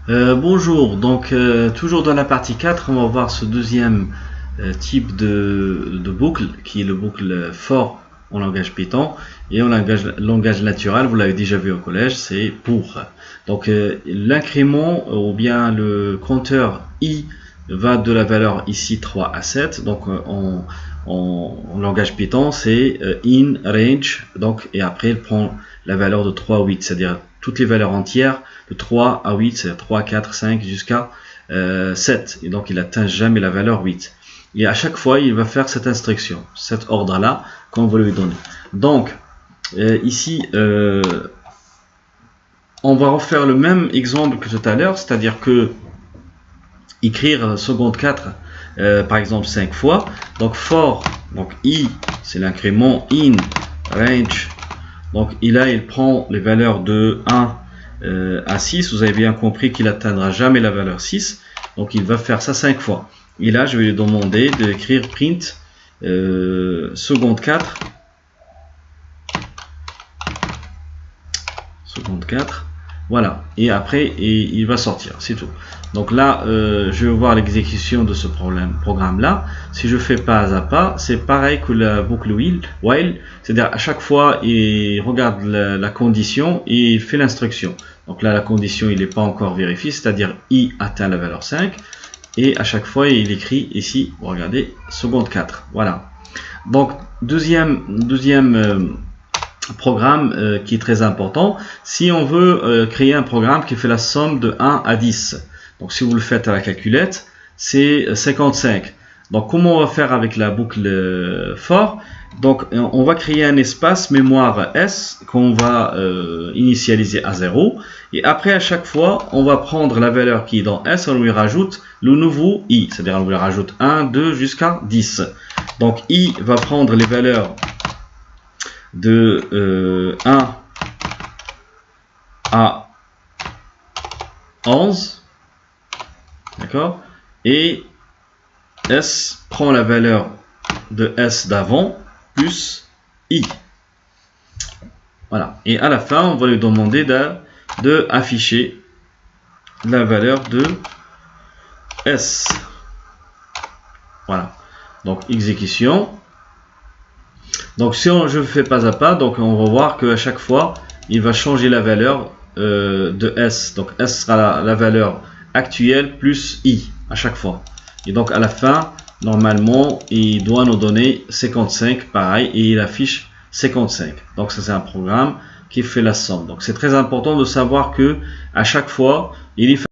Bonjour, donc toujours dans la partie 4, on va voir ce deuxième type de boucle qui est le boucle for en langage Python et en langage naturel, vous l'avez déjà vu au collège, c'est pour. Donc l'incrément ou bien le compteur i va de la valeur ici 3 à 7, donc en langage Python c'est in range, donc et après il prend la valeur de 3 à 8, c'est-à-dire toutes les valeurs entières de 3 à 8, c'est-à-dire 3, 4, 5 jusqu'à 7, et donc il n'atteint jamais la valeur 8. Et à chaque fois il va faire cette instruction, cet ordre là qu'on va lui donner. Donc ici on va refaire le même exemple que tout à l'heure, c'est-à-dire que écrire seconde 4 par exemple 5 fois. Donc for, donc i c'est l'incrément, in range, donc il prend les valeurs de 1 à 6, vous avez bien compris qu'il n'atteindra jamais la valeur 6, donc il va faire ça 5 fois. Et là je vais lui demander d'écrire print seconde 4 voilà, et après il va sortir, c'est tout. Donc là je vais voir l'exécution de ce programme là. Si je fais pas à pas, c'est pareil que la boucle while, c'est-à-dire à chaque fois il regarde la condition et il fait l'instruction. Donc là la condition il n'est pas encore vérifiée, c'est-à-dire i atteint la valeur 5, et à chaque fois il écrit ici, regardez, seconde 4, voilà. Donc deuxième programme qui est très important, si on veut créer un programme qui fait la somme de 1 à 10. Donc si vous le faites à la calculette, c'est 55. Donc comment on va faire avec la boucle for? Donc on va créer un espace mémoire S qu'on va initialiser à 0, et après à chaque fois on va prendre la valeur qui est dans S, on lui rajoute le nouveau i, c'est-à-dire on lui rajoute 1, 2 jusqu'à 10. Donc i va prendre les valeurs de 1 à 11, d'accord, et S prend la valeur de S d'avant plus I, voilà, et à la fin on va lui demander de afficher la valeur de S, voilà. Donc exécution. Donc si je fais pas à pas, donc on va voir qu'à chaque fois il va changer la valeur de S. Donc S sera la valeur actuelle plus I à chaque fois. Et donc à la fin, normalement, il doit nous donner 55, pareil, et il affiche 55. Donc ça c'est un programme qui fait la somme. Donc c'est très important de savoir que à chaque fois, il est